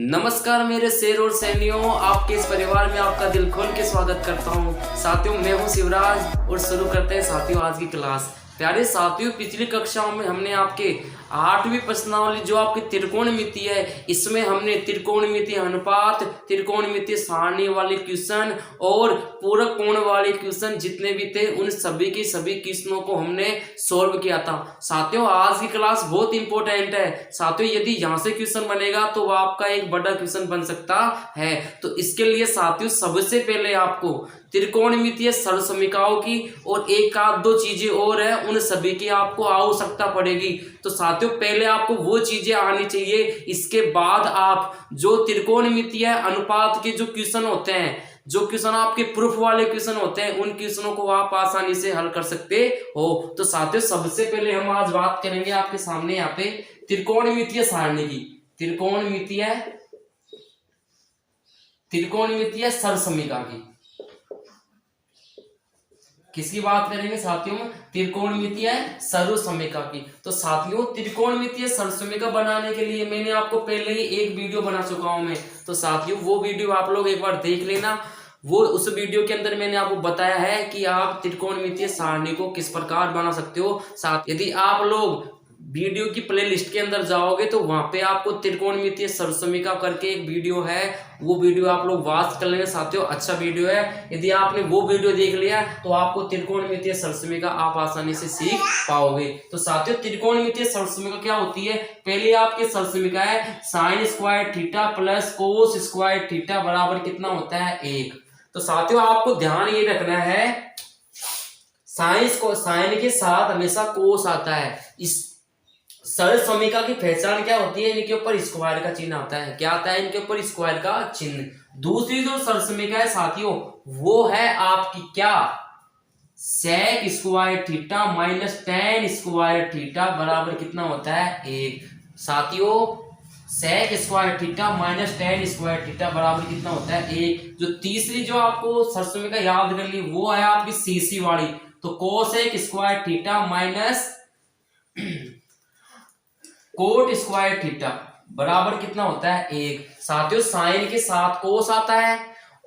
नमस्कार मेरे शेर और सैनियों, आपके इस परिवार में आपका दिल खोल के स्वागत करता हूं। साथियों, मैं हूं शिवराज और शुरू करते हैं साथियों आज की क्लास। प्यारे साथियों, पिछली कक्षाओं में हमने आपके 8वीं प्रश्नावली जो आपकी त्रिकोणमिति है, इसमें हमने त्रिकोणमिति अनुपात, त्रिकोणमिति सारणी वाले क्वेश्चन और पूरक कोण वाले क्वेश्चन जितने भी थे उन सभी की सभी क्वेश्चनों को हमने सॉल्व किया था। साथियों, आज की क्लास बहुत इंपॉर्टेंट है। साथियों, यदि यहाँ से क्वेश्चन बनेगा तो वह आपका एक बड़ा क्वेश्चन बन सकता है। तो इसके लिए साथियों सबसे पहले आपको त्रिकोणमितीय सरलसमीकाओं की और एक आध दो चीजें और है, उन सभी की आपको आवश्यकता पड़ेगी। तो साथियों पहले आपको वो चीजें आनी चाहिए, इसके बाद आप जो त्रिकोणमितीय अनुपात के जो क्वेश्चन होते हैं, जो क्वेश्चन आपके प्रूफ वाले क्वेश्चन होते हैं, उन क्वेश्चनों को आप आसानी से हल कर सकते हो। तो साथियों सबसे पहले हम आज बात करेंगे आपके सामने यहाँ पे त्रिकोणमितीय सारणी की, त्रिकोणमितीय सरलसमीका की। किसकी बात करेंगे साथियों? त्रिकोणमितीय सरलसमीका की। तो साथियों त्रिकोणमितीय सरलसमीका बनाने के लिए मैंने आपको पहले ही एक वीडियो बना चुका हूं मैं। तो साथियों वो वीडियो आप लोग एक बार देख लेना। वो उस वीडियो के अंदर मैंने आपको बताया है कि आप त्रिकोणमितीय सारणी को किस प्रकार बना सकते हो। साथ यदि आप लोग वीडियो की प्लेलिस्ट के अंदर जाओगे तो वहां पे आपको त्रिकोणमितीय सरलसमीका करके एक वीडियो है, वो वीडियो आप लोग वॉच कर लेना साथियों, अच्छा वीडियो है। यदि आपने वो वीडियो देख लिया तो आपको त्रिकोणमितीय सरलसमीका आप आसानी से सीख पाओगे। तो साथियों त्रिकोणमितीय सरलसमीका क्या होती है? पहले आपकी सरलसमीका है sign square theta plus cos square theta बराबर कितना होता है? 1। तो साथियों आपको ध्यान ये रखना है, साइन के साथ हमेशा कोस आता है। इस सरलसमीका की पहचान क्या होती है? इनके ऊपर स्क्वायर का चिन्ह आता है। क्या आता है? इनके ऊपर स्क्वायर का चिन्ह। दूसरी जो सरलसमीका है साथियों वो है आपकी क्या? Sec square theta minus tan square theta बराबर कितना होता है? 1। साथियों sec square theta minus tan square theta बराबर कितना होता है? 1। जो तीसरी जो आपको सरलसमीका याद करनी वो है आपकी सीसी वाली। तो cosec square theta minus cot square theta बराबर कितना होता है? 1। साथियों साइन के साथ कोस आता है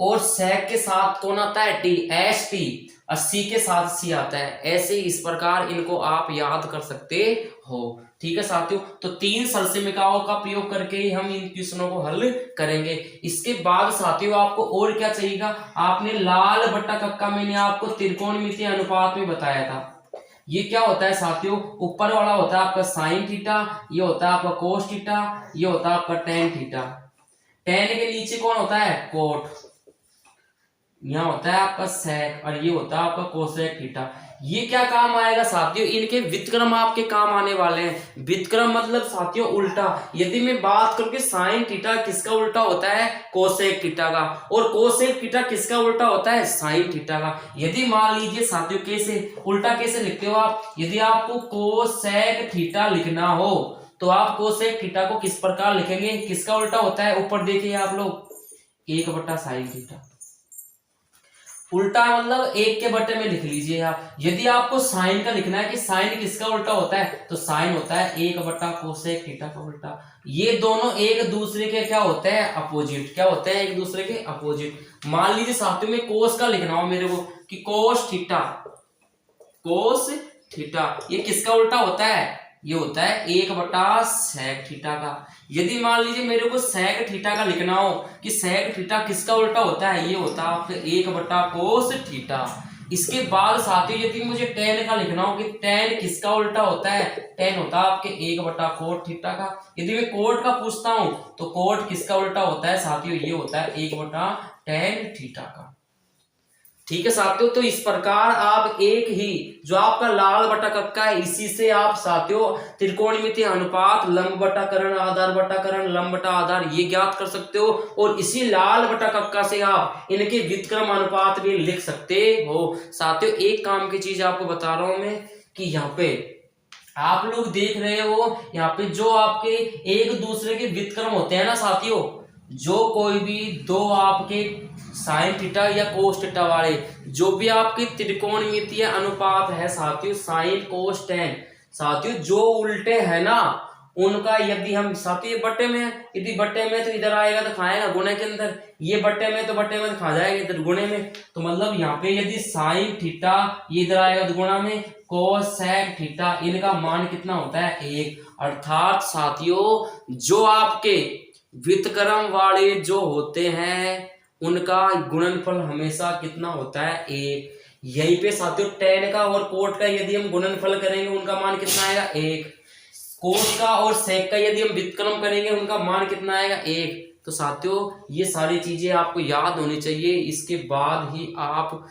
और सेक के साथ कौन आता है? टी, एस टी, और सी के साथ सी आता है। ऐसे इस प्रकार इनको आप याद कर सकते हो। ठीक है साथियों, तो 3 सरलसमीकाओं का प्रयोग करके ही हम इन क्वेश्चनों को हल करेंगे। इसके बाद साथियों आपको और क्या चाहिएगा? आपने लाल बट्टा कक्का मैंने आपको त्रिकोणमितीय अनुपात में बताया था। ये क्या होता है साथियों? ऊपर वाला होता है आपका साइन थीटा, ये होता है आपका कोस थीटा, ये होता है आपका टेन थीटा। टेन के नीचे कौन होता है? कोट। यहाँ होता है आपका सेक और ये होता है आपका कोसेक थीटा। ये क्या काम आएगा साथियों? इनके व्युत्क्रम आपके काम आने वाले हैं। व्युत्क्रम मतलब साथियों उल्टा। यदि मैं बात करूं कि साइन थीटा किसका उल्टा होता है? कोसेक थीटा का। और कोसेक थीटा किसका उल्टा होता है? साइन थीटा का। यदि मान लीजिए साथियों कैसे उल्टा कैसे लिखते हो आप? यदि आपको कोसेक थीटा लिखना हो तो आप कोसेक थीटा को किस प्रकार लिखेंगे? किसका उल्टा होता है? ऊपर देखिए आप लोग, 1/साइन थीटा। उल्टा मतलब 1 के बटे में लिख लीजिए आप। यदि आपको साइन का लिखना है कि साइन किसका उल्टा होता है तो साइन होता है 1/कोसेक थीटा का उल्टा। ये दोनों एक दूसरे के क्या होते हैं? अपोजिट। क्या होते हैं? एक दूसरे के अपोजिट। मान लीजिए साथियों में कोस का लिखना हो मेरे को कि कोस थीटा ये किसका उल्टा होता है? ये होता है 1/सेक थीटा का। यदि मान लीजिए मेरे को सेक थीटा का लिखना हो कि सेक थीटा किसका उल्टा होता है? ये होता है आपका 1/कोस थीटा। इसके बाद साथियों यदि मुझे टेन का लिखना हो कि टेन किसका उल्टा होता है? टेन होता है आपके 1/कोट थीटा का। यदि मैं कोट का पूछता हूं तो कोट किसका उल्टा होता है साथियों? ये होता है 1/टेन थीटा का। ठीक है साथियों, तो इस प्रकार आप एक ही जो आपका लाल बटा कक्का है इसी से आप साथियों त्रिकोणमितीय अनुपात, लंब बटाकरण, आधार बटाकरण, लंब बटा आधार ये ज्ञात कर सकते हो। और इसी लाल बटा कक्का से आप इनके व्युत्क्रम अनुपात भी लिख सकते हो। साथियों एक काम की चीज आपको बता रहा हूं मैं कि यहाँ पे आप लोग देख रहे हो, यहाँ पे जो आपके एक दूसरे के व्युत्क्रम होते हैं ना साथियों, जो कोई भी दो आपके साइन थीटा या कोस थीटा वाले जो भी आपके त्रिकोणमितीय अनुपात है साथियों, साइन कोस टेन, साथियों जो उल्टे है ना उनका यदि हम साथियों ये बट्टे में है, यदि बट्टे में तो इधर आएगा तो खाएगा गुणे के अंदर, ये बट्टे में तो बट्टे में तो खा जाएगा इधर गुणे में। तो मतलब यहाँ पे यदि साइन थीटा ये इधर आएगा तो गुणा में, कोस सेक थीटा इनका मान कितना होता है 1। अर्थात साथियों जो आपके व्युत्क्रम वाले जो होते हैं उनका गुणनफल हमेशा कितना होता है 1। यहीं पे साथियों टेन का और कोट का यदि हम गुणनफल करेंगे उनका मान कितना आएगा 1। कोट का और सेक का यदि हम व्युत्क्रम करेंगे उनका मान कितना आएगा 1। तो साथियों ये सारी चीजें आपको याद होनी चाहिए, इसके बाद ही आप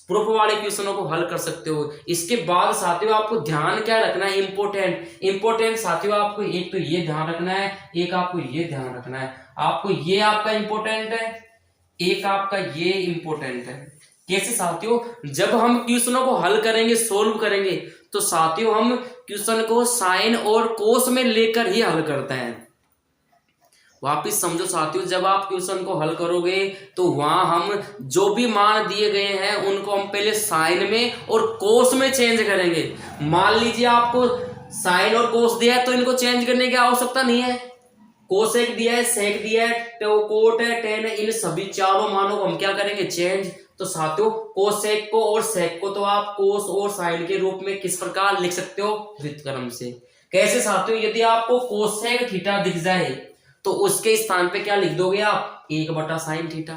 प्रूफ वाले क्वेश्चनों को हल कर सकते हो। इसके बाद साथियों आपको ध्यान क्या रखना है, इंपोर्टेंट साथियों आपको एक तो ये ध्यान रखना है, एक आपको ये ध्यान रखना है। आपको ये आपका इंपोर्टेंट है, एक आपका ये इंपोर्टेंट है। कैसे साथियों, जब हम क्वेश्चनों को हल करेंगे सोल्व करेंगे तो साथियों हम क्वेश्चन को साइन और कोस में लेकर ही हल करते हैं। वापिस समझो साथियों, जब आप क्वेश्चन को हल करोगे तो वहां हम जो भी मान दिए गए हैं उनको हम पहले साइन में और कोस में चेंज करेंगे। मान लीजिए आपको साइन और कोस दिया है तो इनको चेंज करने की आवश्यकता नहीं है। कोसेक दिया है, सेक दिया है, तो कोट है, टेन है, इन सभी चारों मानों को हम क्या करेंगे चेंज। तो साथियों कोसेक को और सेक को तो आप कोस और साइन के रूप में किस प्रकार लिख सकते हो, व्युत्क्रम से। कैसे साथियों, यदि आपको कोसेक थीटा दिख जाए तो उसके स्थान पे क्या लिख दोगे आप 1/sin थीटा।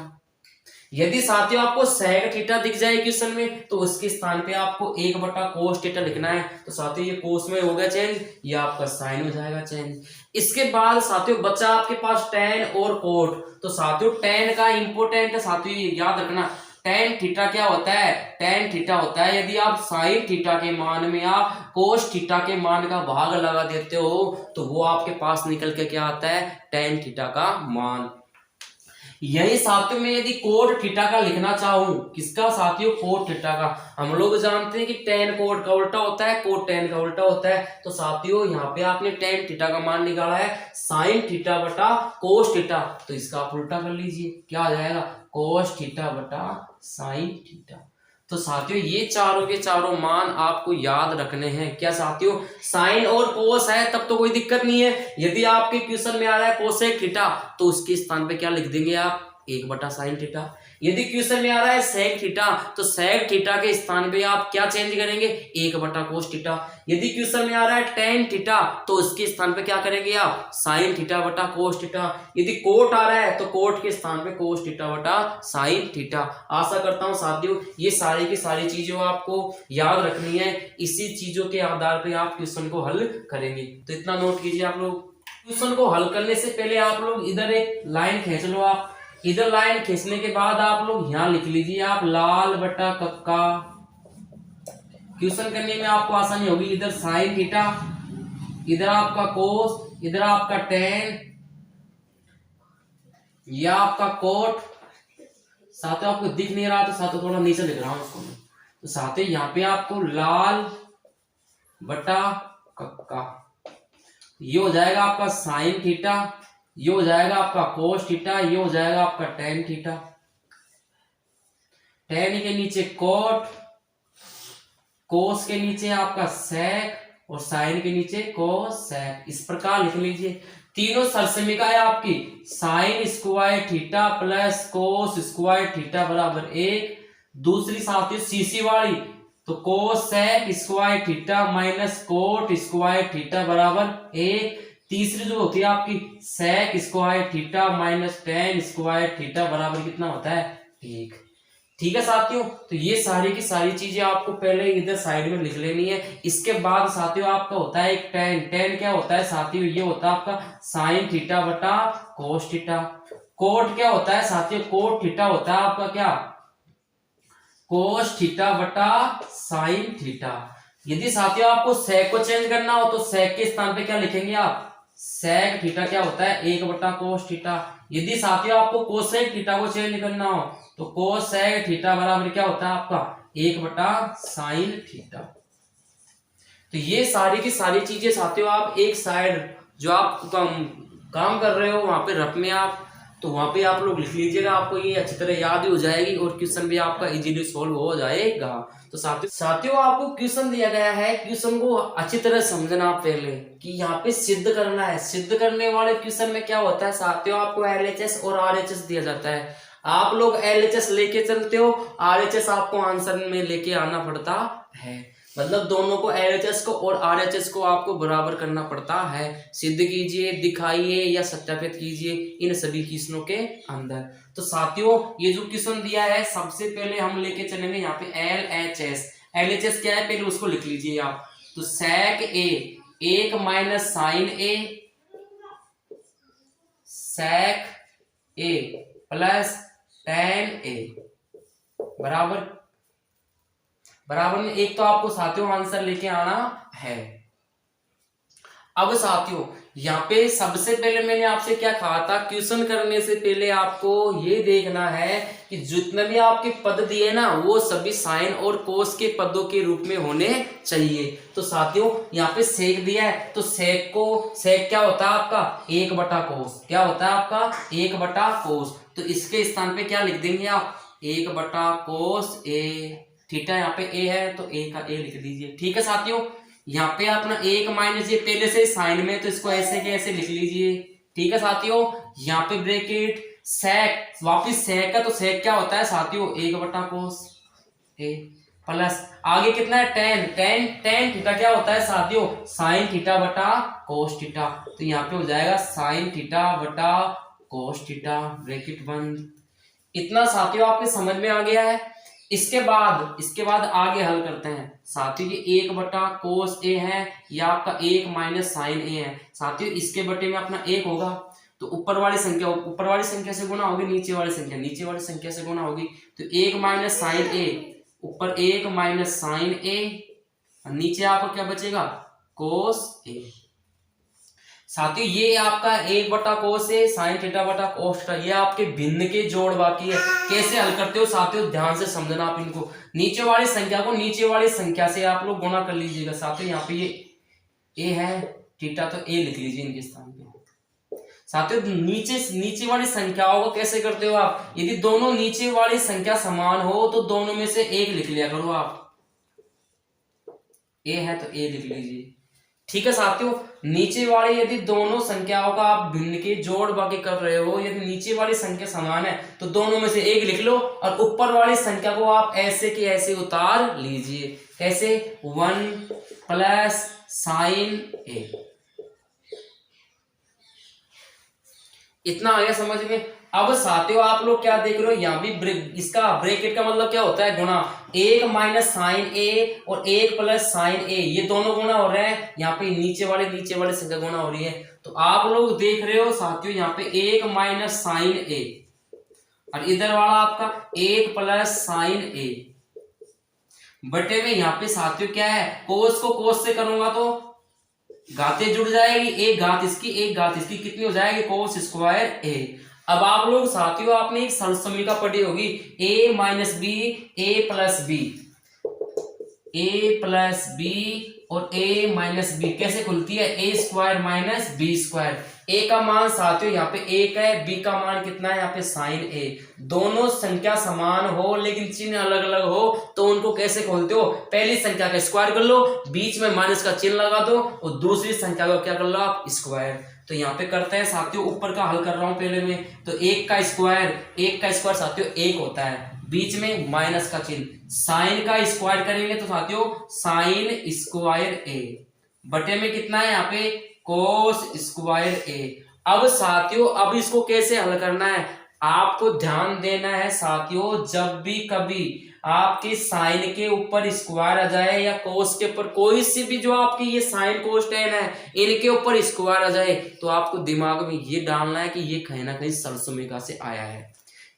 यदि साथियों आपको सेक थीटा दिख जाए क्वेश्चन में तो उसके स्थान पे आपको 1/cos थीटा लिखना है। तो साथियों ये कोस में हो गया चेंज, ये आपका साइन हो जाएगा चेंज। इसके बाद साथियों बचा आपके पास टेन और कोट। तो साथियों टेन का इंपोर्टेंट है साथियों, ये याद रखना। टेन थीटा क्या होता है, टेन थीटा होता है यदि आप साइन थीटा के मान में आप कोस थीटा के मान का भाग लगा देते हो तो वो आपके पास निकल के क्या आता है टेन थीटा का मान। यही साथियों में यदि कोट थीटा का लिखना चाहूं, किसका साथियों, कोट थीटा का। हम लोग जानते हैं कि टेन कोट का उल्टा होता है, कोट टेन का उल्टा होता है। तो साथियों यहाँ पे आपने टेन थीटा का मान निकाला है साइन थीटा बटा कोस थीटा, तो इसका आप उल्टा कर लीजिए, क्या आ जाएगा कोस थीटा बटा साइन थीटा। तो साथियों ये चारों के चारों मान आपको याद रखने हैं। क्या साथियों, साइन और कोस है तब तो कोई दिक्कत नहीं है। यदि आपके क्वेश्चन में आ रहा है कोसेक थीटा तो उसके स्थान पे क्या लिख देंगे आप 1/sin थीटा। यदि क्वेश्चन में आ रहा है सेक थीटा तो सेक थीटा के स्थान पे आप क्या चेंज करेंगे 1/cos थीटा। यदि क्वेश्चन में आ रहा है टेन थीटा तो उसके स्थान पे क्या करेंगे आप साइन थीटा बटा कोस थीटा। यदि कोट आ रहा है तो कोट के स्थान पे कोस थीटा बटा साइन थीटा। आशा करता हूं साथियों ये सारी की सारी चीजों आपको याद रखनी है, इसी चीजों के आधार पर आप क्वेश्चन को हल करेंगे। तो इतना नोट कीजिए आप लोग। क्वेश्चन को हल करने से पहले आप लोग इधर एक लाइन खींच लो। आप इधर लाइन खींचने के बाद आप लोग यहां लिख लीजिए आप लाल बटा कक्का। क्वेश्चन करने में आपको आसानी होगी। इधर साइन थीटा, इधर आपका कोस, इधर आपका टेन, यह आपका कोट। साथियों आपको दिख नहीं रहा तो साथियों थोड़ा नीचे लिख रहा हूं उसको। तो साथियों यहाँ पे आपको लाल बटा कक्का, ये हो जाएगा आपका साइन थीटा, ये हो जाएगा आपका कोस थीटा, ये हो जाएगा आपका टेन थीटा। टेन के नीचे कोट, कोस के नीचे आपका सेक और साइन के नीचे कोस सेक। इस प्रकार लिख लीजिए। तीनों सरसमिका है आपकी sine square theta plus cos square theta बराबर 1। दूसरी साथी सीसी वाली तो cosec square theta minus cot square theta बराबर 1। तीसरी जो होती है आपकी sec square theta minus tan square theta बराबर कितना होता है 1। ठीक है साथियों, तो ये सारी की सारी चीजें आपको पहले इधर साइड में लिख लेनी है। इसके बाद साथियों आपका होता है एक टेन। टेन क्या होता है साथियों, ये होता है आपका साइन थीटा बटा कोस थीटा। कोट क्या होता है साथियों, कोट थीटा होता है आपका क्या कोस थीटा बटा साइन थीटा। यदि साथियों आपको सेक को चेंज करना हो तो सेक के स्थान पे क्या लिखेंगे आप सेक थीटा क्या होता है 1/cos थीटा। यदि साथियों आपको कोसेक थीटा को चेंज करना हो तो कोसेक थीटा बराबर क्या होता है आपका 1/sin थीटा। तो ये सारी की सारी चीजें साथियों आप एक साइड जो आप काम कर रहे हो वहां पे रफ में आप तो वहां पे आप लोग लिख लीजिएगा, आपको ये अच्छी तरह याद ही हो जाएगी और क्वेश्चन भी आपका इजीली सॉल्व हो जाएगा। तो साथियों आपको क्वेश्चन दिया गया है, क्वेश्चन को अच्छी तरह समझना आप पहले कि यहाँ पे सिद्ध करना है। सिद्ध करने वाले क्वेश्चन में क्या होता है साथियों, आपको एलएचएस और आरएचएस दिया जाता है। आप लोग एलएचएस लेके चलते हो, आरएचएस आपको आंसर में लेके आना पड़ता है। मतलब दोनों को, एलएचएस को और आरएचएस को आपको बराबर करना पड़ता है। सिद्ध कीजिए, दिखाइए या सत्यापित कीजिए इन सभी क्वेश्चनों के अंदर। तो साथियों ये जो क्वेश्चन दिया है, सबसे पहले हम लेके चलेंगे यहाँ पे एलएचएस। एलएचएस क्या है पहले उसको लिख लीजिए आप। तो सेक ए, 1 माइनस साइन ए, सेक ए प्लस टेन ए बराबर में एक। तो आपको साथियों आंसर लेके आना है। अब साथियों यहाँ पे सबसे पहले मैंने आपसे क्या कहा था, क्वेश्चन करने से पहले आपको ये देखना है कि जितने भी आपके पद दिए ना वो सभी साइन और कोस के पदों के रूप में होने चाहिए। तो साथियों यहाँ पे सेक दिया है, तो सेक क्या होता है आपका 1 बटा कोस। क्या होता है आपका 1 बटा कोस। तो इसके स्थान पे क्या लिख देंगे आप, 1 बटा कोस ए थीटा। यहाँ पे ए है तो ए का ए लिख दीजिए। ठीक है साथियों, यहाँ पे अपना 1 माइनस ये पहले से साइन में, तो इसको ऐसे के ऐसे लिख लीजिए। ठीक है साथियों, यहाँ पे ब्रैकेट सेक, वापिस सेक है तो सेक क्या होता है साथियों 1 बटा कोस ए प्लस आगे कितना है टेन थीटा क्या होता है साथियों साइन थीटा बटा कोस थीटा। तो यहाँ पे हो जाएगा साइन थीटा बटा कोस थीटा, ब्रैकेट बंद। इतना साथियों आपके समझ में आ गया है। इसके बाद आगे हल करते हैं साथियों। ये 1 बटा कोस ए है, या आपका 1 माइनस साइन ए है साथियों। इसके बटे में अपना 1 होगा, तो ऊपर वाली संख्या से गुना होगी, नीचे वाली संख्या से गुना होगी। तो 1 माइनस साइन ए, ऊपर 1 माइनस साइन ए, नीचे आपको क्या बचेगा कोस ए। साथियों ये आपका 1 बटा कोस है, साइन थीटा बटा कोस थीटा, ये आपके भिन्न के जोड़ बाकी है। कैसे हल करते हो साथियों ध्यान से समझना आप इनको। नीचे वाली संख्या को नीचे वाली संख्या से आप लोग गुणा कर लीजिएगा साथियों। यहाँ पे ये ए है थीटा, तो ए लिख लीजिए इनके स्थान पे। साथियों नीचे वाली संख्याओं को कैसे करते हो आप, यदि दोनों नीचे वाली संख्या समान हो तो दोनों में से एक लिख लिया करो आप। ए है तो ए लिख लीजिए। ठीक है साथियों, नीचे वाली यदि दोनों संख्याओं का आप भिन्न के जोड़ बाकी कर रहे हो, यदि नीचे वाली संख्या समान है तो दोनों में से एक लिख लो, और ऊपर वाली संख्या को आप ऐसे के ऐसे उतार लीजिए। कैसे 1 प्लस साइन ए। इतना आ गया समझ में। अब साथियों आप लोग क्या देख रहे हो, यहाँ भी इसका ब्रैकेट का मतलब क्या होता है गुणा। 1 माइनस साइन ए और 1 प्लस साइन ए, ये दोनों गुणा हो रहे हैं। यहाँ पे नीचे वाले संख्या गुणा हो रही है। तो आप लोग देख रहे हो साथियों यहाँ पे 1 माइनस साइन ए, और इधर वाला आपका 1 प्लस साइन ए बटे में यहाँ पे साथियों क्या है, कोस को कोस से करूंगा तो घातें जुड़ जाएगी, एक घात इसकी कितनी हो जाएगी कोस स्क्वायर ए। अब आप लोग साथियों आपने एक सरल समीकरण पढ़ी होगी, a minus b a plus b और a माइनस बी कैसे खुलती है, a square minus b square. a का मान साथियों यहाँ पे 1 है, b का मान कितना है यहाँ पे साइन a। दोनों संख्या समान हो लेकिन चिन्ह अलग अलग हो तो उनको कैसे खोलते हो, पहली संख्या का स्क्वायर कर लो, बीच में माइनस का चिन्ह लगा दो और दूसरी संख्या को क्या कर लो आप स्क्वायर। तो यहाँ पे करते हैं साथियों, ऊपर का हल कर रहा हूं पहले में। तो 1 का स्क्वायर साथियों 1 होता है, बीच में माइनस का चिन्ह। साइन का स्क्वायर करेंगे तो साथियों साइन स्क्वायर ए बटे में कितना है यहाँ पे कोस स्क्वायर ए। अब साथियों अब इसको कैसे हल करना है, आपको ध्यान देना है साथियों, जब भी कभी आपके साइन के ऊपर स्क्वायर आ जाए या कोस के ऊपर कोई सी भी जो आपकी ये साइन कोस टेन है इनके ऊपर स्क्वायर आ जाए, तो आपको दिमाग में ये डालना है कि ये कहीं ना कहीं सर्व समीकरण से आया है।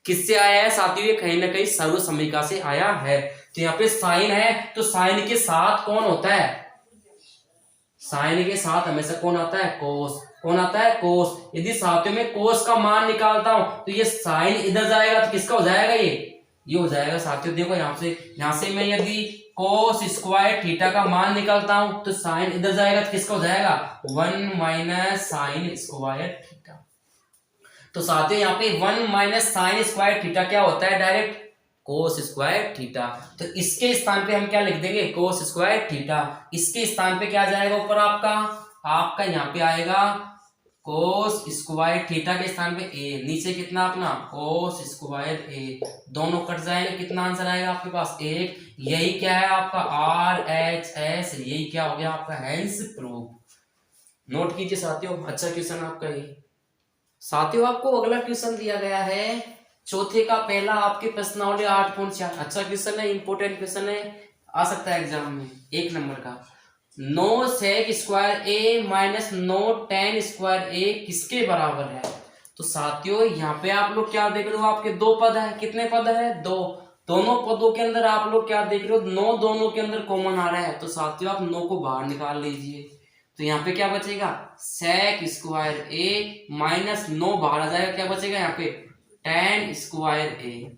किससे आया है साथियों, ये कहीं ना कहीं सर्व समीकरण से आया है। तो यहाँ पे साइन है तो साइन के साथ कौन होता है, साइन के साथ हमेशा कौन आता है कोस। कौन आता है कोस। यदि साथियों में कोस का मान निकालता हूं तो ये साइन इधर जाएगा तो किसका हो जाएगा, ये हो जाएगा साथियों। देखो यहां से मैं यदि कोस स्क्वायर थीटा का मान निकालता हूं तो साइन इधर जाएगा तो किसका हो जाएगा 1 माइनस साइन स्क्वायर थीटा। तो साथियों यहाँ पे 1 माइनस साइन स्क्वायर थीटा क्या होता है, डायरेक्ट कोस स्क्वायर थीटा। तो इसके स्थान पे हम क्या लिख देंगे, कोस स्क्वायर थीटा। इसके स्थान पे क्या जाएगा ऊपर आपका यहाँ पे आएगा कोस स्क्वायर थीटा के स्थान पे ए, नीचे कितना अपना कोस स्क्वायर ए, दोनों कट जाएंगे, कितना आंसर आएगा आपके पास 1। यही क्या है आपका RHS, यही क्या हो गया आपका हेंस प्रूफ। नोट कीजिए साथियों, अच्छा क्वेश्चन आपका ये। साथियों आपको अगला क्वेश्चन दिया गया है चौथे का पहला आपके प्रश्नावली 8.4। अच्छा क्वेश्चन है, इंपोर्टेंट क्वेश्चन है, आ सकता है एग्जाम में 1 नंबर का। 9 सेक स्क्वायर ए माइनस 9 tan स्क्वायर ए किसके बराबर है। तो साथियों यहाँ पे आप लोग क्या देख रहे हो, आपके दो पद है, कितने पद है, 2। दोनों पदों के अंदर आप लोग क्या देख रहे हो, 9 दोनों के अंदर कॉमन आ रहा है। तो साथियों आप 9 को बाहर निकाल लीजिए, तो यहाँ पे क्या बचेगा, सेक स्क्वायर ए माइनस 9 बाहर आ जाएगा, क्या बचेगा यहाँ पे tan स्क्वायर ए।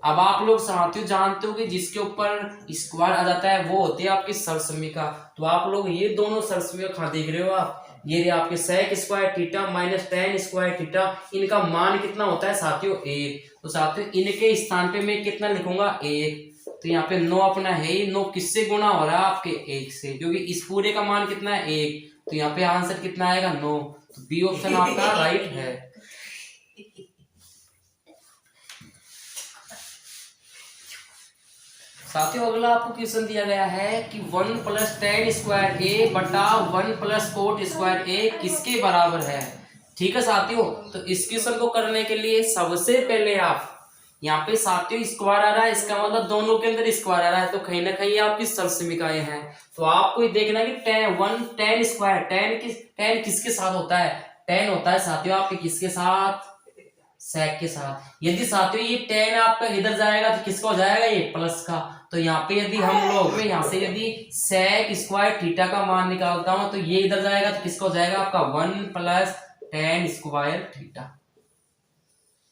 अब आप लोग साथियों जानते हो कि जिसके ऊपर स्क्वायर आ जाता है वो होती है आपकी सरसमीका। तो आप लोग ये दोनों सरसमीका कहाँ देख रहे हो आप, ये रहे आपके sec square theta minus tan square theta, इनका मान कितना होता है साथियों 1। तो साथियों इनके स्थान पे मैं कितना लिखूंगा 1। तो यहाँ पे 9 अपना है ही, 9 किससे गुना हो रहा है आपके 1 से, क्योंकि इस पूरे का मान कितना है 1। तो यहाँ पे आंसर कितना आएगा 9। तो बी ऑप्शन आपका राइट है। साथियों अगला आपको क्वेश्चन दिया गया है कि 1 प्लस tan स्क्वायर ए बटा 1 प्लस कोट स्क्वायर ए किसके बराबर है। ठीक है साथियों, तो इस क्वेश्चन को करने के लिए सबसे पहले आप यहाँ पे साथियों स्क्वायर आ रहा है, इसका मतलब दोनों के अंदर स्क्वायर आ रहा है, तो कहीं ना कहीं आपकी सरसमीकाएं हैं। तो आपको देखना है कि tan स्क्वायर, tan किसके साथ होता है, tan होता है साथियों आपके किसके साथ, सेक के साथ। यदि साथियों ये tan आपका इधर जाएगा तो किसका हो जाएगा, ये प्लस का। तो यहाँ पे यदि हम लोग यहाँ से यदि सेक स्क्वायर थीटा का मान निकालता हूं तो ये इधर जाएगा तो किसका हो जाएगा आपका 1 प्लस tan स्क्वायर थीटा।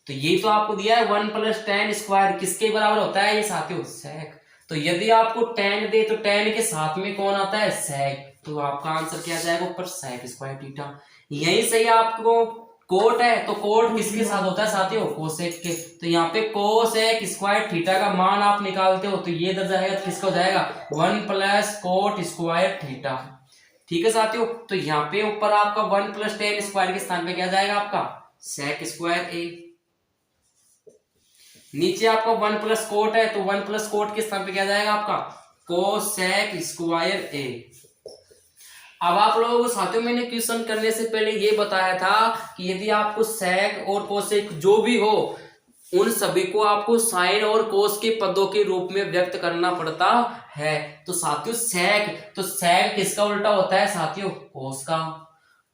तो ये तो आपको दिया है 1 प्लस tan स्क्वायर किसके बराबर होता है, ये साथियों सेक। तो यदि आपको tan दे तो tan के साथ में कौन आता है, सेक। तो आपका आंसर क्या जाएगा ऊपर सेक स्क्वायर थीटा। यही सही आपको कोट है, तो कोट किसके साथ होता है साथियों, कोसेक के। तो यहाँ पे कोसेक स्क्वायर थीटा का मान आप निकालते हो तो ये इधर जाएगा तो किसका हो जाएगा 1 प्लस कोट स्क्वायर थीटा। ठीक है साथियों, तो यहाँ पे ऊपर आपका 1 प्लस tan स्क्वायर के स्थान पे क्या जाएगा आपका सेक स्क्वायर ए। नीचे आपका 1 प्लस कोट है तो 1 प्लस कोट के स्थान पे क्या जाएगा आपका कोसेक स्क्वायर ए। अब आप लोगों को साथियों मैंने क्वेश्चन करने से पहले ये बताया था कि यदि आपको सेक और कोसेक जो भी हो उन सभी को आपको साइन और कोस के पदों के रूप में व्यक्त करना पड़ता है। तो साथियों सेक किसका उल्टा होता है साथियों, कोस का।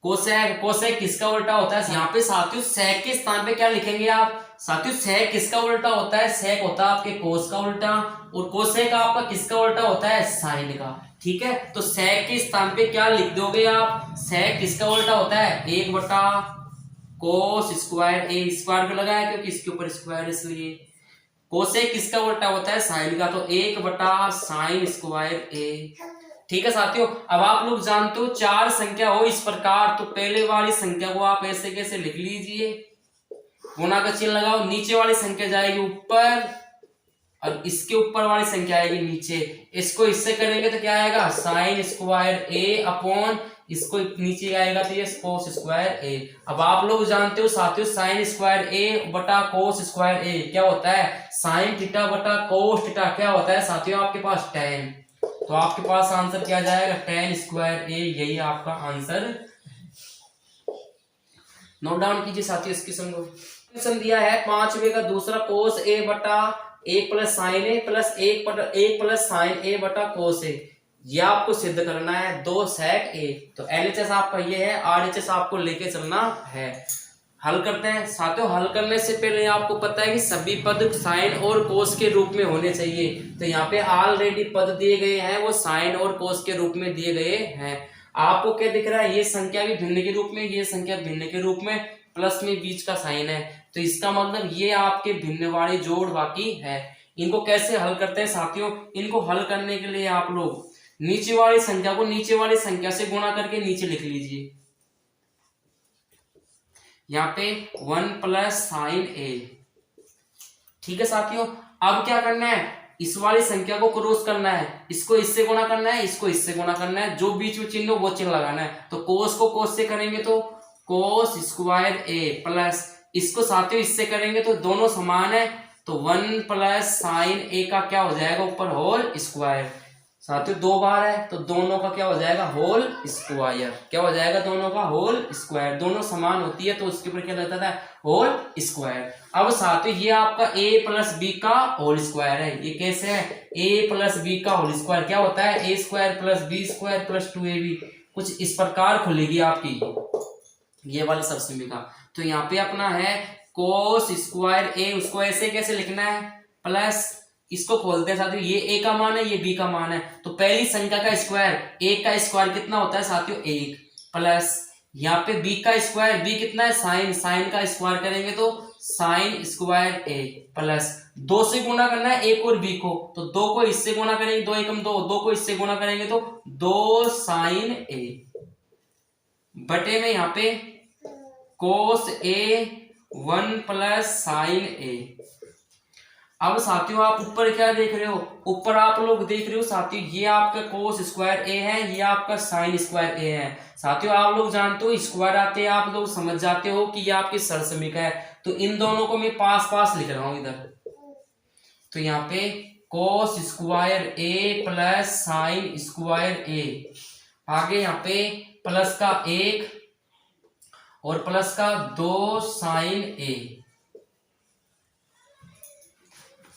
कोसेक किसका उल्टा होता है, यहाँ पे साथियों सेक के स्थान पे क्या लिखेंगे आप, साथियों सेक किसका उल्टा होता है, सेक होता है आपके कोस का उल्टा, और कोसेक आपका किसका उल्टा होता है, साइन का। ठीक है, तो सेक के स्थान पे क्या लिख दोगे आप, सेक किसका उल्टा होता है 1 बटा कोस स्क्वायर ए, स्क्वायर को लगाया क्योंकि इसके ऊपर स्क्वायर इसलिए। कोसेक किसका उल्टा होता है, साइन का, तो 1 बटा साइन स्क्वायर ए। ठीक है साथियों, अब आप लोग जानते हो 4 संख्या हो इस प्रकार, तो पहले वाली संख्या को आप ऐसे कैसे लिख लीजिए, गुणा का चिन्ह लगाओ, नीचे वाली संख्या जाएगी ऊपर और इसके ऊपर वाली संख्या आएगी नीचे। इसको इससे करेंगे तो क्या आएगा साइन स्क्वायर ए अपॉन इसको नीचे आएगा तो ये कोस स्क्वायर ए। अब आप लोग जानते हो साथियों साइन स्क्वायर ए बटा कोस स्क्वायर ए क्या होता है, साइन थीटा बटा कोस थीटा क्या होता है साथियों आपके पास tan। तो आपके पास आंसर क्या जाएगा tan स्क्वायर ए, यही आपका आंसर। नोट डाउन कीजिए साथियों इस क्वेश्चन को। क्वेश्चन दिया है 5वें का दूसरा कोस ए बटा 1 प्लस साइन ए प्लस 1 प्लस साइन ए बटा कोस ए, ये आपको सिद्ध करना है 2 सेक ए। तो LHS आपका ये है, RHS आपको लेके चलना है। हल करते हैं साथियों, हल करने से पहले आपको पता है कि सभी पद साइन और कोस के रूप में होने चाहिए। तो यहाँ पे ऑलरेडी पद दिए गए हैं वो साइन और कोस के रूप में दिए गए हैं। आपको क्या दिख रहा है, ये संख्या भी भिन्न के रूप में, ये संख्या भिन्न के रूप में, प्लस में बीच का साइन है, तो इसका मतलब ये आपके भिन्न वाले जोड़ बाकी है। इनको कैसे हल करते हैं साथियों, इनको हल करने के लिए आप लोग नीचे वाली संख्या को नीचे वाली संख्या से गुणा करके नीचे लिख लीजिए। यहाँ पे 1 प्लस साइन ए। ठीक है साथियों, अब क्या करना है, इस वाली संख्या को क्रॉस करना है, इसको इससे गुणा करना है, इसको इससे गुणा करना है, जो बीच में चिन्ह हो वो चिन्ह लगाना है। तो कोस को कोस से करेंगे तो कोस स्क्वायर ए प्लस, इसको साथियों इससे करेंगे तो दोनों समान है, तो 1 प्लस साइन ए का क्या हो जाएगा ऊपर होल स्क्वायर। साथियों दो बार है तो दोनों का क्या हो जाएगा होल स्क्वायर, क्या हो जाएगा दोनों का होल स्क्वायर, दोनों समान होती है तो उसके ऊपर क्या रहता है होल स्क्वायर। अब साथियों ये आपका a प्लस बी का होल स्क्वायर है, ये कैसे है a प्लस बी का होल स्क्वायर क्या होता है A square plus B square plus 2ab, कुछ इस प्रकार खुलेगी आपकी ये वाली सब्सिट्यूशन। तो यहाँ पे अपना है कोस स्क्वायर ए, उसको ऐसे कैसे लिखना है प्लस, इसको खोलते हैं साथियों, ये a का मान है ये b का मान है, तो पहली संख्या का स्क्वायर a का स्क्वायर कितना होता है साथियों 1 प्लस यहाँ पे b का स्क्वायर, b कितना है साइन, साइन का स्क्वायर करेंगे तो साइन स्क्वायर a प्लस 2 से गुणा करना है एक और b को, तो 2 को इससे गुणा करेंगे 2 एकम 2, 2 को इससे गुणा करेंगे तो 2 साइन a बटे में यहाँ पे कोस a 1 प्लस साइन a। अब साथियों आप ऊपर क्या देख रहे हो, ऊपर आप लोग देख रहे हो साथियों ये आपका कोस स्क्वायर ए है, ये आपका साइन स्क्वायर ए है। साथियों आप लोग जानते हो स्क्वायर आते हैं आप लोग समझ जाते हो कि ये आपकी सरसमीका है, तो इन दोनों को मैं पास पास लिख रहा हूं इधर। तो यहाँ पे कोस स्क्वायर ए प्लस साइन स्क्वायर ए, आगे यहाँ पे प्लस का 1 और प्लस का 2 साइन ए,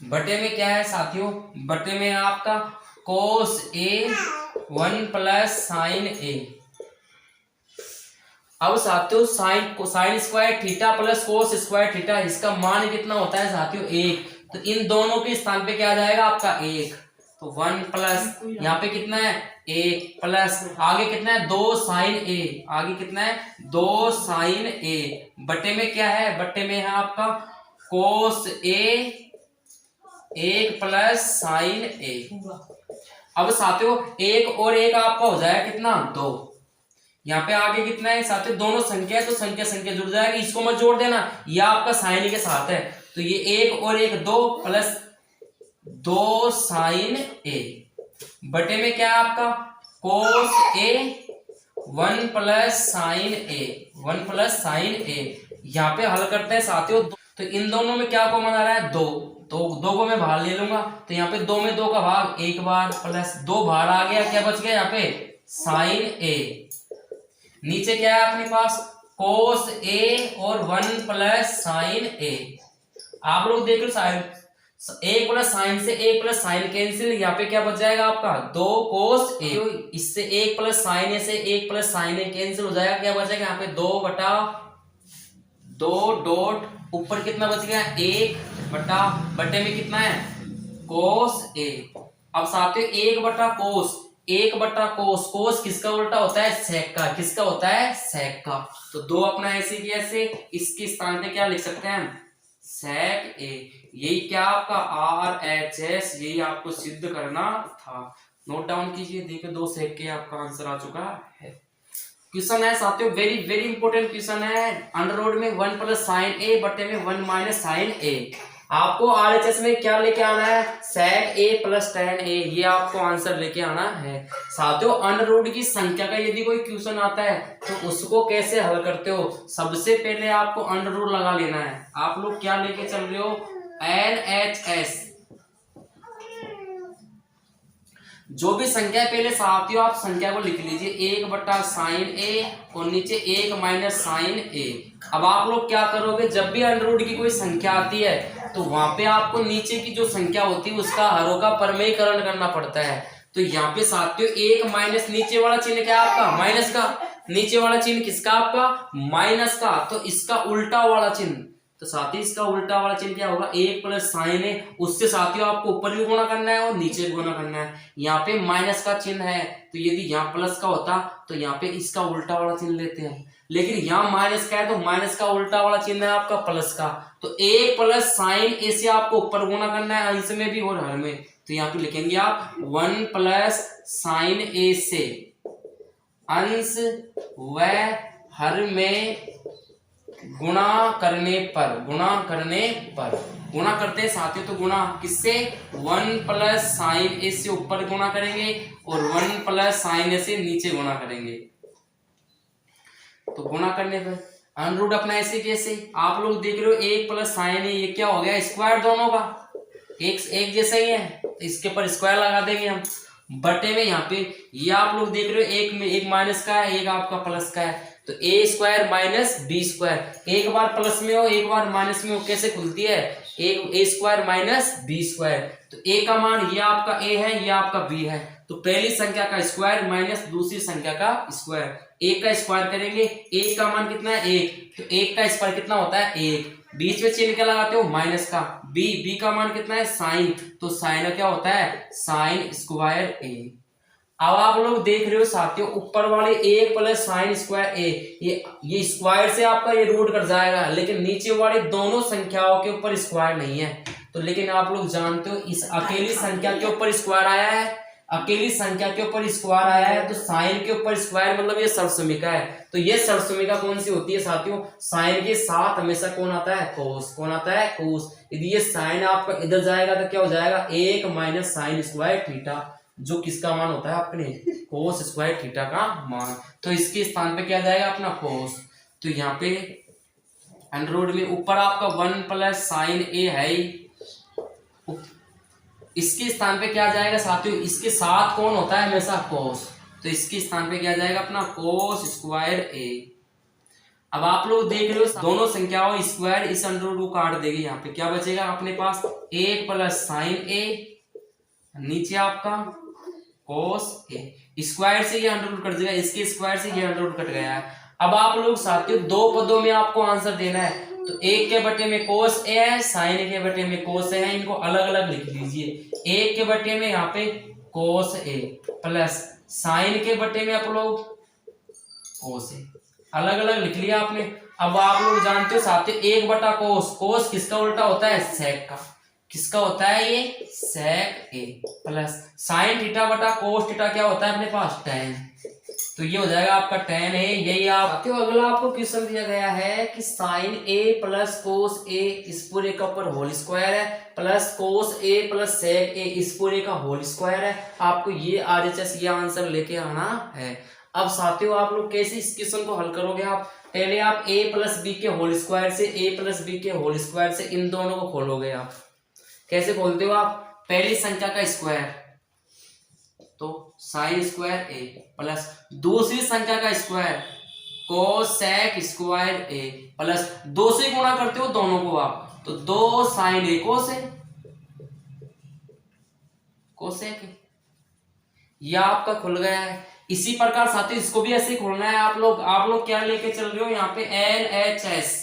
बटे में क्या है साथियों, बटे में आपका कोस ए 1 प्लस साइन ए। अब साथियों sign square theta plus cos square theta, इसका मान कितना होता है साथियों 1, तो इन दोनों के स्थान पे क्या आ जाएगा आपका 1, तो 1 प्लस यहाँ पे कितना है 1 प्लस आगे कितना है 2 साइन ए, आगे कितना है 2 साइन ए, बटे में क्या है, बटे में है आपका कोस ए 1 प्लस साइन ए। अब साथियों 1 और 1 आपका हो जाएगा कितना 2, यहाँ पे आगे कितना है साथियों दोनों संख्या है तो संख्या संख्या जुड़ जाएगी, इसको मत जोड़ देना, यह आपका साइन के साथ है, तो ये 1 और 1 2 प्लस 2 साइन ए, बटे में क्या है आपका कोस ए 1 प्लस साइन ए, 1 प्लस साइन ए। यहाँ पे हल करते हैं साथियों, तो इन दोनों में क्या कॉमन आ रहा है 2, तो 2 को मैं बाहर ले लूंगा, तो यहाँ पे 2 में 2 का भाग एक बार प्लस 2 बाहर आ गया, क्या बच गया यहाँ पे साइन ए। नीचे क्या है अपने पास कोस ए और 1 प्लस साइन ए। आप लोग देख लो साइन 1 प्लस साइन से 1 प्लस साइन कैंसिल, यहाँ पे क्या बच जाएगा आपका 2 कोस ए, इससे 1 प्लस साइन ए से 1 प्लस साइन ए कैंसिल हो जाएगा, क्या बचेगा यहाँ पे 2 बटा 2 डॉट ऊपर कितना बच गया 1 बटा बटे में कितना है कोस ए। अब साथियों 1 बटा कोस, 1 बटा कोस, कोस किसका उल्टा होता है सेक का, किसका होता है सेक का, तो 2 अपना ऐसे की ऐसे, इसके स्थान पे क्या लिख सकते हैं सेक ए। यही क्या आपका RHS, यही आपको सिद्ध करना था, नोट डाउन कीजिए, देखिए 2 सेक के आपका आंसर आ चुका है। क्वेश्चन है साथियों वेरी वेरी इंपॉर्टेंट क्वेश्चन है, अंडर रूट में 1 प्लस साइन ए बटे में 1 माइनस साइन ए। आपको RHS में क्या लेके आना है सेक ए प्लस tan ए, ये आपको आंसर लेके आना है। साथियों अंडर रूट की संख्या का यदि कोई क्वेश्चन आता है तो उसको कैसे हल करते हो, सबसे पहले आपको अंडर रूट लगा लेना है। आप लोग क्या लेके चल रहे हो LHS, जो भी संख्या है पहले साथियों आप संख्या को लिख लीजिए 1 बटा साइन ए और नीचे 1 माइनस साइन ए। अब आप लोग क्या करोगे, जब भी अंडर रूट की कोई संख्या आती है तो वहां पे आपको नीचे की जो संख्या होती है उसका हरों का परमेयीकरण करना पड़ता है। तो यहाँ पे साथियों 1 माइनस नीचे वाला चिन्ह क्या आपका माइनस का, नीचे वाला चिन्ह किसका आपका माइनस का, तो इसका उल्टा वाला चिन्ह, तो साथ ही इसका उल्टा वाला चिन्ह क्या होगा 1 प्लस साइन है, उससे साथियों आपको ऊपर भी गुणा करना है और नीचे भी गुणा करना है। यहाँ पे माइनस का चिन्ह है तो यदि यहाँ प्लस का होता तो यहाँ पे इसका उल्टा वाला चिन्ह लेते हैं, लेकिन यहाँ माइनस का है तो माइनस का उल्टा वाला चिन्ह है आपका प्लस का, तो 1 प्लस साइन ए से आपको ऊपर गुणा करना है अंश में भी और हर में, तो यहाँ पे लिखेंगे आप 1 प्लस साइन ए से अंश व हर में गुणा करने पर गुणा करते हैं साथियों, तो गुणा किससे, 1 प्लस साइन ए से ऊपर गुणा करेंगे और 1 प्लस साइन ए से नीचे गुणा करेंगे। तो गुणा करने पर अंडर रूट अपना ऐसे कैसे, आप लोग देख रहे हो 1 प्लस साइन ए, ये क्या हो गया, स्क्वायर दोनों का एक जैसा ही है, तो इसके ऊपर स्क्वायर लगा देंगे हम, बटे में यहाँ पे ये आप लोग देख रहे हो एक में एक माइनस का है, एक आपका प्लस का है, तो ए स्क्वायर माइनस बी स्क्वायर, एक बार प्लस में हो एक बार माइनस में हो, कैसे खुलती है, एक ए स्क्वायर माइनस बी स्क्वायर। तो ए का मान ये आपका ए है, ये आपका बी है, तो पहली संख्या का स्क्वायर माइनस दूसरी संख्या का स्क्वायर, एक का स्क्वायर करेंगे, एक का मान कितना है 1, तो एक का स्क्वायर कितना होता है 1, बीच में चिन्ह क्या लगाते हो माइनस का, बी का मान कितना है साइन, तो साइन का क्या होता है साइन स्क्वायर ए। अब आप लोग देख रहे हो साथियों ऊपर वाले 1 प्लस साइन स्क्वायर ए, ये स्क्वायर से आपका ये रूट कट जाएगा, लेकिन नीचे वाले दोनों संख्याओं के ऊपर स्क्वायर नहीं है, तो लेकिन आप लोग जानते हो इस अकेली संख्या के ऊपर स्क्वायर आया है, अकेली संख्या के ऊपर स्क्वायर आया है, तो साइन के ऊपर स्क्वायर मतलब ये सर्वसमीका है, तो ये सर्वसमीका कौन सी होती है साथियों, साइन के साथ हमेशा कौन आता है कोस, कौन आता है कोस। यदि ये साइन आपका इधर जाएगा तो क्या हो जाएगा 1 माइनस साइन स्क्वायर थीटा, जो किसका मान होता है अपने कोस स्क्वायर थीटा का मान, तो इसके स्थान पे क्या जाएगा अपना कोस। तो यहाँ पे अंडर रूट में ऊपर आपका 1 प्लस साइन ए है, इसके स्थान पे क्या जाएगा साथियों, इसके साथ कौन होता है हमेशा कोस, तो इसके स्थान पे क्या जाएगा अपना कोस स्क्वायर ए। अब आप लोग देख रहे हो दोनों संख्याओं स्क्वायर इस अंडर रूट को काट देगी, यहाँ पे क्या बचेगा अपने पास 1 प्लस साइन ए, नीचे आपका कोस ए, स्क्वायर से ये अंडर रूट कट जाएगा, इसके स्क्वायर से ये अंडर रूट कट गया है। अब आप लोग साथियों दो पदों में आपको आंसर देना है, तो एक के बटे में कोस ए है, साइन के बटे में कोस ए है, इनको अलग अलग लिख लीजिए, एक के बटे में यहाँ पे कोस ए प्लस साइन के बटे में आप लोग कोस ए, अलग अलग लिख लिया आपने। अब आप लोग जानते हो साथियों 1 बटा कोस, कोस किसका उल्टा होता है सेक का, किसका होता है ये सेक ए, प्लस साइन थीटा बटा कोस थीटा क्या होता है अपने पास tan, तो ये हो जाएगा आपका tan है। यही आप अगला आपको क्वेश्चन दिया गया है कि साइन ए प्लस कोस ए इस पूरे का ऊपर होल स्क्वायर है, प्लस कोस ए प्लस सेक ए इस पूरे का होल स्क्वायर है, आपको ये RHS ये आंसर लेके आना है। अब साथियों आप लोग कैसे इस क्वेश्चन को हल करोगे, आप पहले आप a प्लस बी के होल स्क्वायर से a प्लस बी के होल स्क्वायर से इन दोनों को खोलोगे। आप कैसे खोलते हो, आप पहली संख्या का स्क्वायर तो साइन स्क्वायर ए प्लस दूसरी संख्या का स्क्वायर कोसेक स्क्वायर ए प्लस 2 से गुणा करते हो दोनों को आप, तो 2 साइन ए कोसेक यह आपका खुल गया है। इसी प्रकार साथियों इसको भी ऐसे खोलना है, आप लोग क्या लेके चल रहे हो यहाँ पे LHS,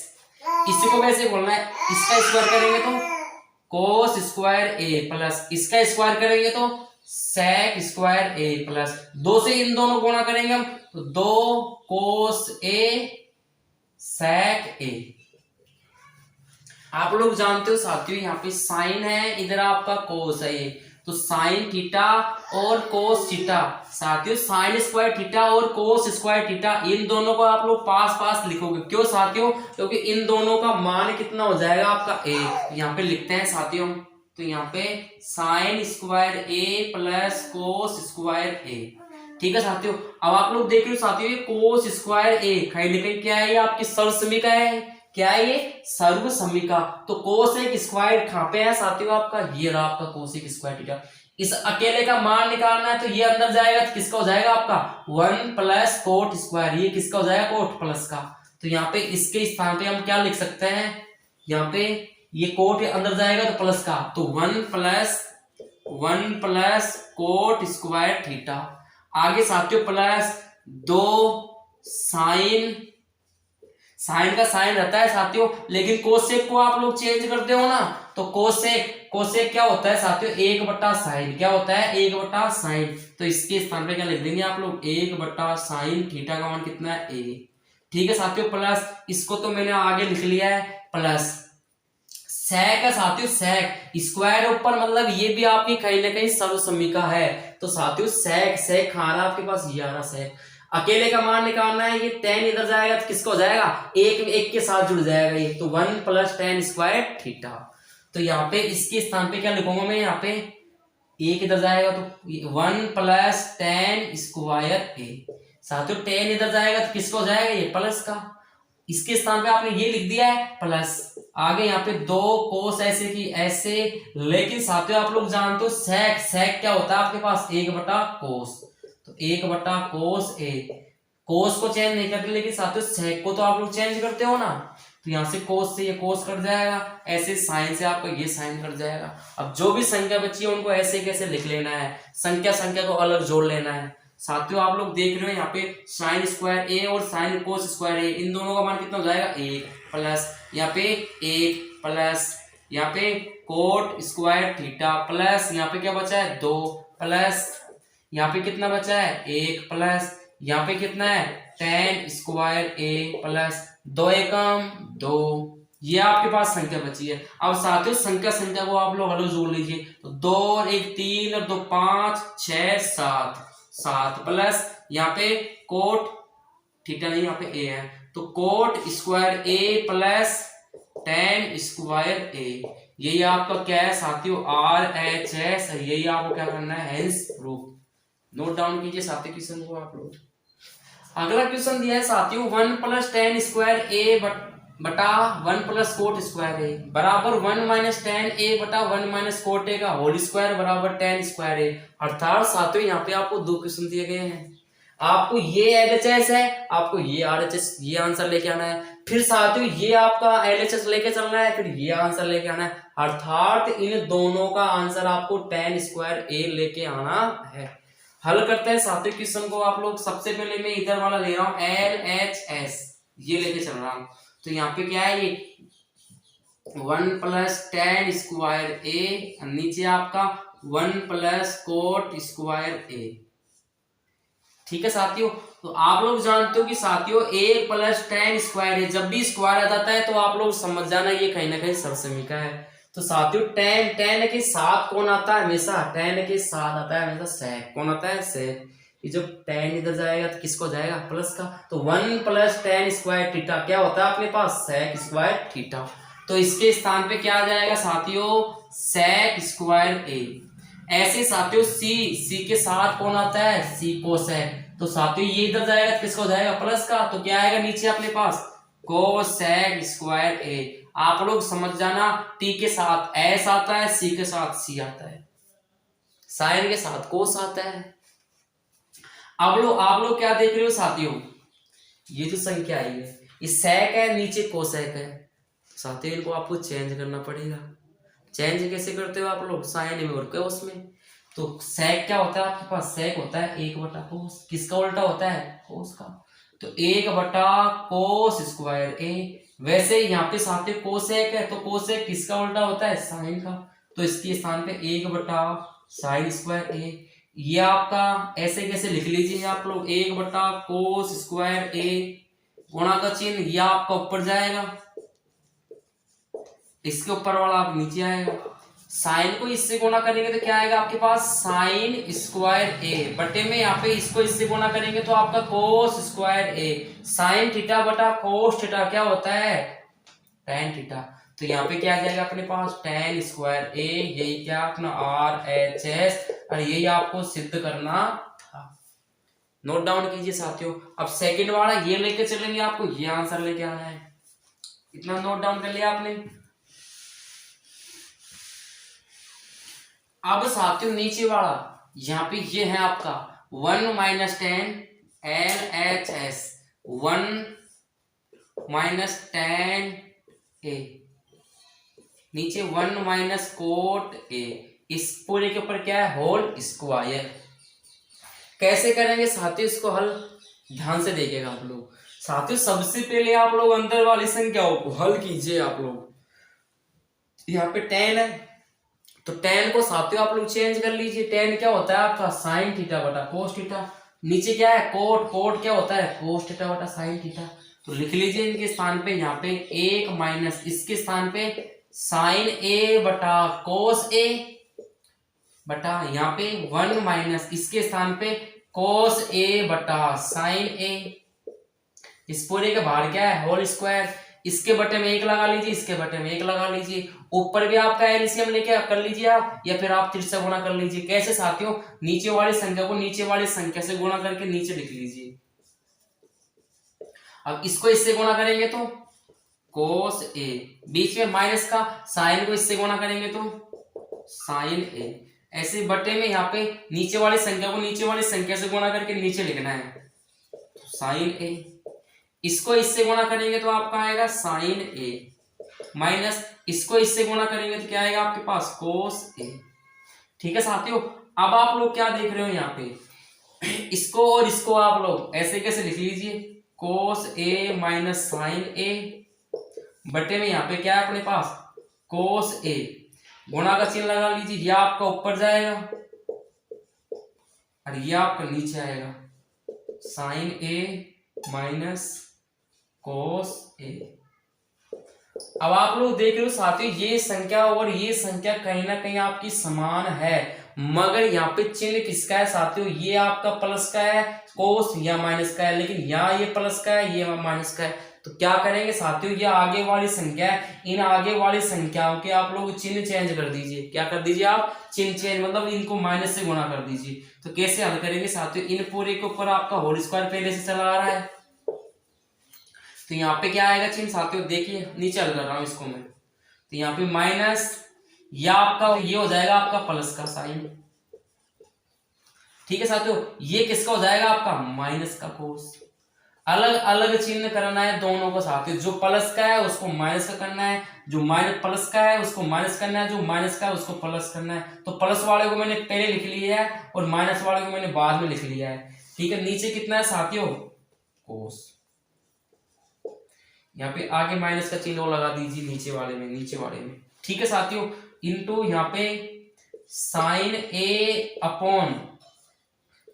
इसी को वैसे खोलना है, इसका स्क्वायर करेंगे तो कोस स्क्वायर ए प्लस इसका स्क्वायर करेंगे तो सेक स्क्वायर ए प्लस 2 से इन दोनों गुणा करेंगे हम, तो 2 कोस ए सेक ए। आप लोग जानते हो साथियों यहाँ पे साइन है, इधर आपका कोस है ये, तो साइन थीटा और कोस थीटा, साथियों साइन स्क्वायर थीटा और कोस स्क्वायर थीटा इन दोनों को आप लोग पास पास लिखोगे, क्यों साथियों, क्योंकि इन दोनों का मान कितना हो जाएगा आपका ए, यहाँ पे लिखते हैं साथियों, तो यहाँ पे साइन स्क्वायर ए प्लस कोस स्क्वायर ए, ठीक है साथियों। अब आप लोग देख रहे हो साथियों ये कोस स्क्वायर ए खाई लिखे क्या है, ये आपकी सर्वसमीका है, क्या है ये सर्वसमीका, तो कोस एक स्क्वायर कहां पे है साथियों आपका, ये रहा आपका कोस एक स्क्वायर थीटा, इस अकेले का मान निकालना है, तो ये अंदर जाएगा तो किसका हो जाएगा आपका 1 प्लस कोट स्क्वायर, ये किसका हो जाएगा कोट प्लस का, तो यहाँ पे इसके स्थान पे हम क्या लिख सकते हैं, यहाँ पे ये कोट अंदर जाएगा तो प्लस का, तो 1 प्लस कोट स्क्वायर थीटा, आगे साथियों प्लस 2 साइन का साइन रहता है साथियों, लेकिन कोसेक को आप लोग चेंज करते हो ना, तो कोसेक क्या होता है साथियों 1 बटा साइन, क्या होता है 1 बटा साइन, तो इसके स्थान पे क्या लिख देंगे आप लोग 1 बटा साइन थीटा का मान कितना है a, ठीक है साथियों। प्लस इसको तो मैंने आगे लिख लिया है, प्लस सेक है साथियों, सेक स्क्वायर ऊपर मतलब ये भी आपकी कहीं ना कहीं सर्वसमीका है, तो साथियों सेक खा रहा आपके पास ये आ रहा सेक। अकेले का मान निकालना है, ये टेन इधर जाएगा तो किसका हो जाएगा, एक के साथ जुड़ जाएगा ये, तो 1 + tan स्क्वायर थीटा। तो यहाँ पे इसके स्थान पे क्या लिखूंगा मैं, यहाँ पे एक इधर जाएगा तो 1 + tan स्क्वायर ए, साथियों टेन इधर जाएगा तो किसका हो जाएगा, ये प्लस का, इसके स्थान पे आपने ये लिख दिया है प्लस, आगे यहाँ पे 2 कोस ऐसे की ऐसे, लेकिन साथियों आप लोग जानते हो सेक, सेक क्या होता है आपके पास, 1/कोस, तो 1/कोस ए, कोस को चेंज नहीं करते लेकिन साथियों सेक को तो आप लोग चेंज करते हो ना, तो यहाँ से कोस से ये कोस कट जाएगा, ऐसे साइन से आपका ये साइन कट जाएगा। अब जो भी संख्या बची है उनको ऐसे कैसे लिख लेना है, संख्या को अलग जोड़ लेना है। साथियों आप लोग देख रहे हो यहाँ पे साइन स्क्वायर ए और साइन कोस स्क्वायर ए, इन दोनों का मान कितना हो जाएगा, 1 प्लस यहाँ पे 1 प्लस यहाँ पे कोट स्क्वायर थीटा प्लस यहाँ पे क्या बचा है 2 प्लस यहाँ पे कितना बचा है 1 प्लस यहाँ पे कितना है tan स्क्वायर ए प्लस 2 एकम 2, ये आपके पास संख्या बची है। अब साथियों संख्या को आप लोग अलग जोड़ लीजिए, तो 2 और 1 3 और 2 5 6 7 7 प्लस यहाँ पे कोट थीटा नहीं यहाँ पे ए है, तो कोट स्क्वायर ए प्लस tan स्क्वायर ए, यही आपका क्या है साथियों RHS, यही आपको क्या करना है हेंस प्रूफ। नोट डाउन कीजिए साथियों क्वेश्चन को आप लोग। अगला क्वेश्चन दिया है साथियों 1 + tan स्क्वायर ए बटा 1 + कोट स्क्वायर ए बराबर 1 - tan a बटा 1 - कोट ए का होल स्क्वायर बराबर tan स्क्वायर ए। अर्थात साथियों यहाँ पे आपको दो क्वेश्चन दिए गए हैं, आपको ये LHS है, आपको ये RHS, ये आंसर लेके आना है, फिर साथियों ये आपका LHS लेके चलना है, फिर ये आंसर लेके आना है। अर्थात इन दोनों का आंसर आपको tan स्क्वायर ए लेके आना है। हल करते हैं साथियों क्वेश्चन को आप लोग। सबसे पहले मैं इधर वाला ले रहा हूं LHS, ये लेके चल रहा हूं, तो यहाँ पे क्या है ये 1 + tan स्क्वायर ए, नीचे आपका 1 + कोट स्क्वायर ए। ठीक है साथियों, तो आप लोग जानते हो कि साथियों 1 + tan स्क्वायर ए, जब भी स्क्वायर आ जाता है तो आप लोग समझ जाना ये कहीं ना कहीं सरसमीका है। तो साथियों tan के साथ कौन आता है हमेशा, tan के साथ आता है हमेशा sec, कौन आता है sec, ये जब tan इधर जाएगा तो किसको जाएगा प्लस का, तो 1 + tan स्क्वायर थीटा क्या होता है अपने पास sec स्क्वायर थीटा, तो इसके स्थान पे क्या आ जाएगा साथियों sec स्क्वायर ए। ऐसे साथियों c के साथ कौन आता है c cosec, तो साथियों ये इधर जाएगा तो किसको जाएगा प्लस का, तो क्या आएगा नीचे अपने पास cosec स्क्वायर ए। आप लोग समझ जाना t के साथ s आता है, c के साथ c आता है, साइन के साथ कोस आता है। अब आप लोग क्या देख रहे हो साथियों, ये जो संख्या आई है ये sec है, नीचे कोसेक है, साथियों इनको आपको चेंज करना पड़ेगा। चेंज कैसे करते हो आप लोग, साइन में और कोस में, तो sec क्या होता है आपके पास, sec होता है 1/कोस, किसका उल्टा होता है कोस का, तो 1/कोस स्क्वायर ए। वैसे यहाँ पे साथियों कोसेक है, तो कोसेक किसका उल्टा होता है साइन का, तो इसके स्थान पे 1/sin स्क्वायर ए। ये आपका ऐसे कैसे लिख लीजिए आप लोग 1/कोस स्क्वायर ए, गुणा का चिन्ह ये आपका ऊपर जाएगा, इसके ऊपर वाला आप नीचे आएगा, साइन को इससे गुणा करेंगे तो क्या आएगा आपके पास साइन स्क्वायर ए, बटे में यहाँ पे इसको इससे गुणा करेंगे तो आपका कोस स्क्वायर ए, साइन थीटा बटा कोस थीटा क्या होता है tan थीटा, तो यहाँ पे क्या आ जाएगा अपने पास tan स्क्वायर ए, यही क्या अपना RHS, और यही आपको सिद्ध करना था। नोट डाउन कीजिए साथियों। अब सेकंड वाला ये लेके चलेंगे, आपको ये आंसर लेके आना है, इतना नोट डाउन कर लिया आपने। अब साथियों नीचे वाला यहाँ पे ये है आपका 1 - tan LHS 1 - tan a, नीचे 1 - कोट ए, इस पूरे के ऊपर क्या है होल स्क्वायर। कैसे करेंगे साथियों इसको हल, ध्यान से देखिएगा आप लोग। साथियों सबसे पहले आप लोग अंदर वाली संख्याओं को हल कीजिए। आप लोग यहाँ पे tan है, तो tan को साथियों आप लोग चेंज कर लीजिए, tan क्या होता है आपका साइन थीटा बटा कोस थीटा, नीचे क्या है कोट, कोट क्या होता है कोस थीटा बटा साइन थीटा, तो लिख लीजिए इनके स्थान पे यहाँ पे 1 माइनस इसके स्थान पे साइन ए बटा कोस ए बटा यहाँ पे 1 माइनस इसके स्थान पे कोस ए बटा साइन ए, इस पूरे के बाहर क्या है होल स्क्वायर, इसके बटे में 1 लगा लीजिए, इसके बटे में 1 लगा लीजिए, ऊपर भी आपका एलसीएम लेके कर लीजिए आप, या फिर आप 3 से गुणा कर लीजिए। कैसे साथियों, नीचे वाली संख्या को नीचे वाली संख्या से गुणा करके नीचे लिख लीजिए। अब इसको इससे गुणा करेंगे तो कोस ए, बीच में माइनस का, साइन को इससे गुणा करेंगे तो साइन ए, ऐसे बटे में यहाँ पे नीचे वाली संख्या को नीचे वाली संख्या से गुणा करके नीचे लिखना है, तो साइन ए, इसको इससे गुणा करेंगे तो आपका आएगा साइन ए, माइनस इसको इससे गुणा करेंगे तो क्या आएगा आपके पास कोस ए। ठीक है साथियों, अब आप लोग क्या देख रहे हो यहाँ पे, इसको और इसको आप लोग ऐसे कैसे लिख लीजिए, कोस ए माइनस साइन ए, बटे में यहाँ पे क्या है अपने पास कोस ए, गुणा का चिन्ह लगा लीजिए, यह आपका ऊपर जाएगा और यह आपका नीचे आएगा, साइन ए माइनस कोस ए। अब आप लोग देख रहे हो साथियों, ये संख्या और ये संख्या कहीं ना कहीं आपकी समान है, मगर यहाँ पे चिन्ह किसका है साथियों, ये आपका प्लस का है, कोस या माइनस का है, लेकिन यहाँ ये प्लस का है, ये माइनस का है। तो क्या करेंगे साथियों, ये आगे वाली संख्या है, इन आगे वाली संख्याओं के आप लोग चिन्ह चेंज कर दीजिए। क्या कर दीजिए आप, चिन्ह चेंज, मतलब इनको माइनस से गुणा कर दीजिए। तो कैसे हल करेंगे साथियों, इन पूरे के ऊपर आपका होल स्क्वायर पहले से चला आ रहा है, तो यहाँ पे क्या आएगा चिन्ह साथियों, देखिए नीचे हल कर रहा हूं इसको मैं, तो यहाँ पे माइनस, या आपका ये हो जाएगा आपका प्लस का साइन। ठीक है साथियों, ये किसका हो जाएगा आपका माइनस का कोस। अलग अलग चिन्ह करना है दोनों को साथियों, जो प्लस का है उसको माइनस का करना है, जो माइनस प्लस का है उसको माइनस करना है, जो माइनस का है उसको प्लस करना है। तो प्लस वाले को मैंने पहले लिख लिया है और माइनस वाले को मैंने बाद में लिख लिया है। ठीक है, नीचे कितना है साथियों कोस, यहाँ पे आगे माइनस का चिन्ह लगा दीजिए नीचे वाले में, नीचे वाले में। ठीक है साथियों, इनटू यहाँ पे साइन ए अपॉन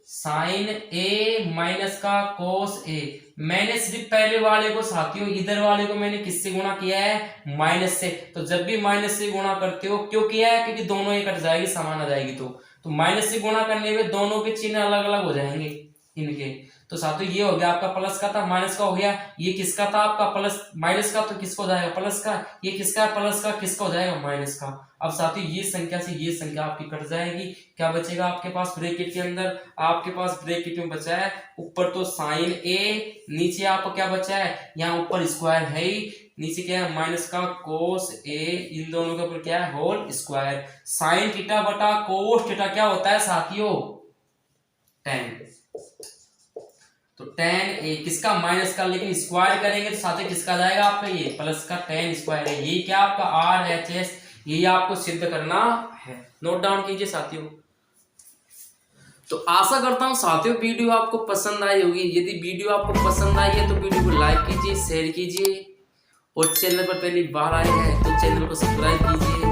साइन ए माइनस का कोस ए। मैंने सिर्फ पहले वाले को साथियों, इधर वाले को मैंने किससे गुणा किया है, माइनस से। तो जब भी माइनस से गुणा करते हो, क्यों किया है, क्योंकि दोनों ही कट जाएगी, समान आ जाएगी। तो माइनस से गुणा करने में दोनों के चिन्ह अलग अलग हो जाएंगे इनके। तो साथियों ये हो गया आपका प्लस का था, माइनस का हो गया, ये किसका था आपका प्लस माइनस का, तो किसको जाएगा प्लस का, ये किसका प्लस का, किसको जाएगा माइनस का। अब साथियों ये संख्या से ये संख्या आपकी कट जाएगी, क्या बचेगा आपके पास ब्रैकेट के अंदर, आपके पास ब्रैकेट में बचा है ऊपर तो साइन ए, नीचे आपको क्या बचा है, यहाँ ऊपर स्क्वायर है ही, नीचे क्या है माइनस का कोस ए, इन दोनों के ऊपर क्या है होल स्क्वायर। साइन थीटा बटा कोस थीटा क्या होता है साथियों, tan। तो tan ए किसका माइनस का, लेकिन स्क्वायर करेंगे तो साथ ही किसका जाएगा आपका, ये प्लस का tan स्क्वायर है। ये क्या आपका RHS, ये आपको सिद्ध करना है, नोट डाउन कीजिए साथियों। तो आशा करता हूं साथियों वीडियो आपको पसंद आई होगी। यदि वीडियो आपको पसंद आई है तो वीडियो को लाइक कीजिए, शेयर कीजिए, और चैनल पर पहली बार आए हैं तो चैनल को सब्सक्राइब कीजिए।